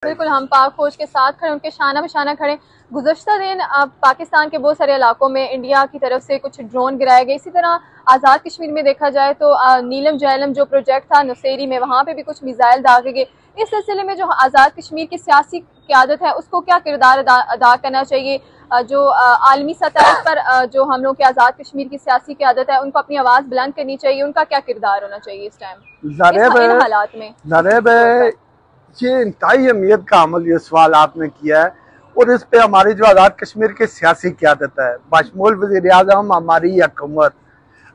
बिल्कुल हम पाक फौज के साथ खड़े, उनके शाना बशाना खड़े। गुज़श्ता दिन अब पाकिस्तान के बहुत सारे इलाकों में इंडिया की तरफ से कुछ ड्रोन गिराए गए। इसी तरह आज़ाद कश्मीर में देखा जाए तो नीलम जहलम जो प्रोजेक्ट था नुसेरी में, वहाँ पे भी कुछ मिसाइल दागे गए। इस सिलसिले में जो आज़ाद कश्मीर की सियासी क़यादत है उसको क्या किरदार अदा करना चाहिए? जो आलमी सतह पर जो हम लोग के आज़ाद कश्मीर की सियासी क़यादत है उनको अपनी आवाज़ बुलंद करनी चाहिए, उनका क्या किरदार होना चाहिए इस टाइम इन हालात में? ये इंतहाई अहमियत का अमल ये सवाल आपने किया है और इस पे हमारी जो आज़ाद कश्मीर की सियासी क़यादत है बशमूल वज़ीर-ए-आज़म हमारी हुकूमत,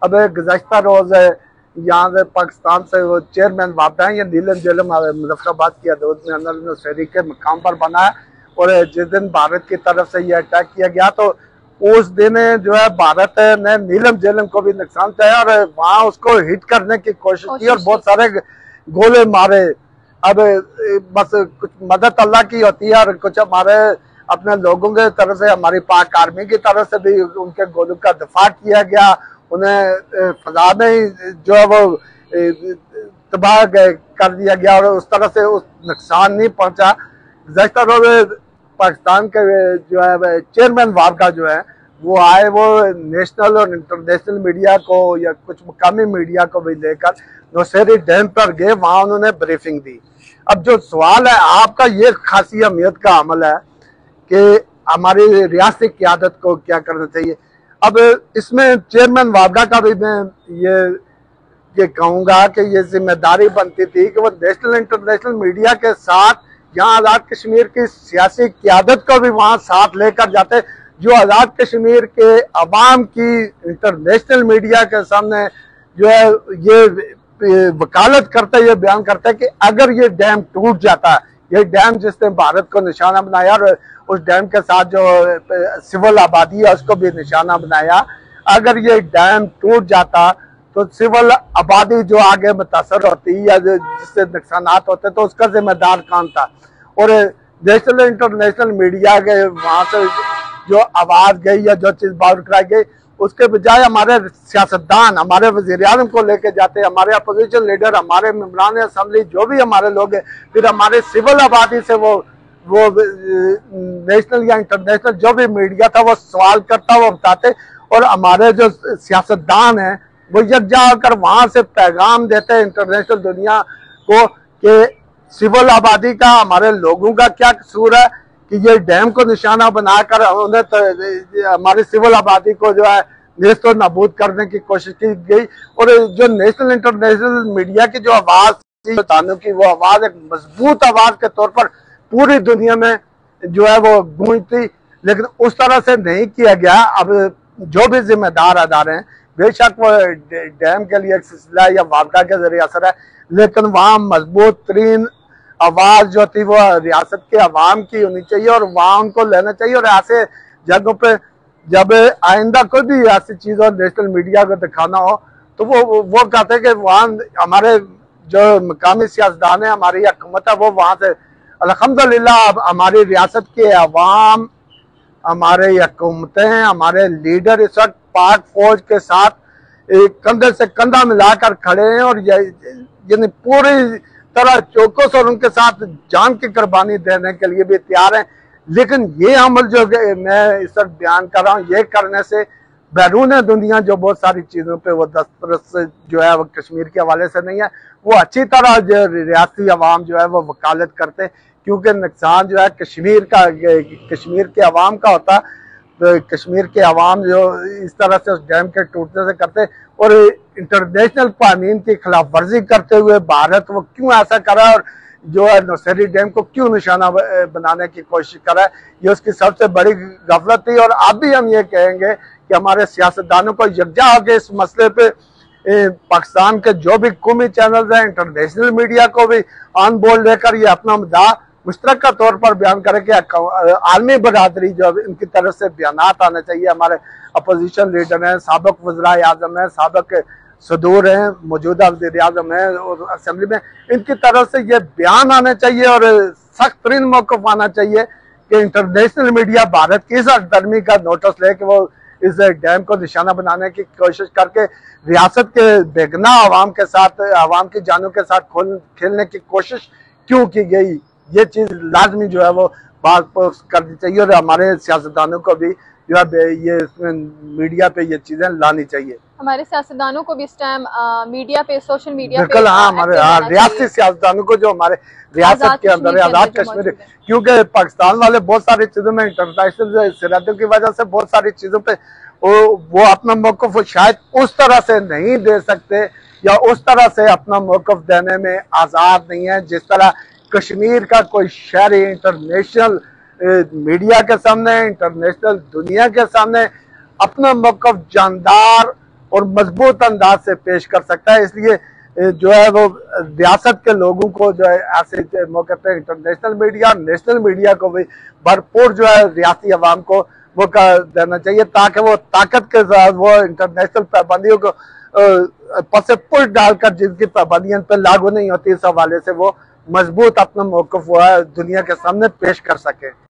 अब गुज़श्ता रोज़ यहाँ से पाकिस्तान से वो चेयरमैन वापस हैं, या नीलम जहलम मुजफ्फराबाद की हदूद में अनल नुसेरी के मकाम पर बना है। और जिस दिन भारत की तरफ से ये अटैक किया गया तो उस दिन जो है भारत ने नीलम जहलम को भी नुकसान चाहे और वहाँ उसको हिट करने की कोशिश की और बहुत सारे गोले मारे। अब बस कुछ मदद अल्लाह की होती है और कुछ हमारे अपने लोगों के तरफ से, हमारी पाक आर्मी की तरफ से भी उनके गोलों का दफा किया गया, उन्हें फजा में जो है वो तबाह कर दिया गया और उस तरह से उस नुकसान नहीं पहुंचा। गुज़श्ता रोज़ पाकिस्तान के जो है चेयरमैन वारका जो है वो आए, वो नेशनल और इंटरनेशनल मीडिया को या कुछ मुकामी मीडिया को भी लेकर नौशेरी डैम पर गए, वहाँ उन्होंने ब्रीफिंग दी। अब जो सवाल है आपका, ये खासी अहमियत का अमल है कि हमारी रियासती क़यादत को क्या करना चाहिए। अब इसमें चेयरमैन वारका का भी मैं ये कहूँगा कि ये जिम्मेदारी बनती थी कि वो नेशनल इंटरनेशनल मीडिया के साथ यहाँ आज़ाद कश्मीर की सियासी क़यादत को भी वहाँ साथ लेकर जाते, जो आज़ाद कश्मीर के अवाम की इंटरनेशनल मीडिया के सामने जो है ये वकालत करते, ये बयान करते कि अगर ये डैम टूट जाता है, ये डैम जिसने भारत को निशाना बनाया और उस डैम के साथ जो सिविल आबादी है उसको भी निशाना बनाया, अगर ये डैम टूट जाता तो सिविल आबादी जो आगे मुतासर होती या जिससे नुकसान होते तो उसका जिम्मेदार कौन था। और नेशनल इंटरनेशनल मीडिया के वहाँ से जो आवाज़ गई या जो चीज़ बाहर कराई गई, उसके बजाय हमारे सियासतदान हमारे वज़ीर-ए-आज़म को लेके जाते, हमारे अपोजिशन लीडर, हमारे मेंबरान असम्बली जो भी हमारे लोग हैं, फिर हमारे सिविल आबादी से वो नेशनल या इंटरनेशनल जो भी मीडिया था वो सवाल करता, वो बताते, और हमारे जो सियासतदान हैं वो यकजा होकर वहाँ से पैगाम देते इंटरनेशनल दुनिया को कि सिविल आबादी का, हमारे लोगों का क्या कसूर है कि ये डैम को निशाना बनाकर उन्हें तो हमारी सिविल आबादी को जो है नेस्त और नाबूद करने की कोशिश की गई। और जो नेशनल इंटरनेशनल मीडिया की जो आवाज़ थी की, वो आवाज़ एक मजबूत आवाज़ के तौर पर पूरी दुनिया में जो है वो गूंजती, लेकिन उस तरह से नहीं किया गया। अब जो भी जिम्मेदार अदारे हैं, बेशक वो डैम के लिए एक सिलसिला या वापडा के जरिए असर है, लेकिन वहाँ मजबूत तरीन आवाज़ जो थी वो रियासत के अवाम की होनी चाहिए और वहाँ उनको लेना चाहिए। और ऐसे जगहों पे जब आइंदा कोई भी ऐसी चीज़ हो नेशनल मीडिया को दिखाना हो तो वो कहते हैं कि वहाँ हमारे जो मकामी सियासतदान है, हमारी हुकूमत है, वो वहाँ से अल्हम्दुलिल्लाह अब हमारी रियासत के अवाम, हमारे हुकूमतें, हमारे लीडर इस वक्त पाक फौज के साथ कंधे से कंधा मिलाकर खड़े हैं और यानी पूरी तरह चौकस और उनके साथ जान की कुर्बानी देने के लिए भी तैयार हैं। लेकिन ये अमल जो मैं इस वक्त बयान कर रहा हूँ, ये करने से बैरून दुनिया जो बहुत सारी चीज़ों पे वो दस्तरस जो है वो कश्मीर के हवाले से नहीं है, वो अच्छी तरह जो रियासती अवाम जो है वो वकालत करते, क्योंकि नुकसान जो है कश्मीर के अवाम का होता। तो कश्मीर के अवाम जो इस तरह से उस डैम के टूटने से करते और इंटरनेशनल कानून की खिलाफ वर्जी करते हुए भारत वो क्यों ऐसा कर रहा है और जो है नौशेरी डैम को क्यों निशाना बनाने की कोशिश कर रहा है, ये उसकी सबसे बड़ी गफलत थी। और अब भी हम ये कहेंगे कि हमारे सियासतदानों को यकजा होकर इस मसले पे पाकिस्तान के जो भी कौमी चैनल हैं, इंटरनेशनल मीडिया को भी ऑन बोर्ड लेकर ये अपना मुद्दा मुश्तरका तौर पर बयान करें कि आलमी बरादरी जो इनकी तरफ से बयान आने चाहिए। हमारे अपोजिशन लीडर हैं, साबिक वज़ीर-ए-आज़म हैं, साबिक सदूर हैं, मौजूदा वज़ीर-ए-आज़म हैं और असम्बली में, इनकी तरफ से ये बयान आने चाहिए और सख्त तरीन मौक़िफ़ आना चाहिए कि इंटरनेशनल मीडिया भारत की इस अकदमी का नोटिस ले कि वो इस डैम को निशाना बनाने की कोशिश करके रियासत के बेगना आवाम के साथ, आवाम की जानों के साथ खेलने की कोशिश क्यों की गई। ये चीज लाजमी जो है वो बात पोस्ट करनी चाहिए और हमारे सियासतदानों को भी जो है ये मीडिया पे ये चीजें लानी चाहिए। हमारे सियासतदानों को भी इस टाइम मीडिया पे, सोशल मीडिया पे बिल्कुल, हाँ, हमारे रियासती सियासतदानों को जो हमारे रियासत के अंदर है, आजाद कश्मीर, क्योंकि पाकिस्तान वाले बहुत सारी चीजों में इंटरनेशनल सरहदों की वजह से बहुत सारी चीजों पे वो अपना मौकफ शायद उस तरह से नहीं दे सकते या उस तरह से अपना मौकफ देने में आजाद नहीं है जिस तरह कश्मीर का कोई शहरी इंटरनेशनल मीडिया के सामने, इंटरनेशनल दुनिया के सामने अपना मौकफ जानदार और मजबूत अंदाज से पेश कर सकता है। इसलिए जो है वो रियासत के लोगों को जो है ऐसे मौके पे इंटरनेशनल मीडिया, नेशनल मीडिया को भी भरपूर जो है रियासती अवाम को वो कर देना चाहिए ताकि वो ताकत के साथ वो इंटरनेशनल पाबंदियों को पसे पुश डालकर जिनकी पाबंदियां पर लागू नहीं होती, इस हवाले से वो मजबूत अपना मौकफ दुनिया के सामने पेश कर सके।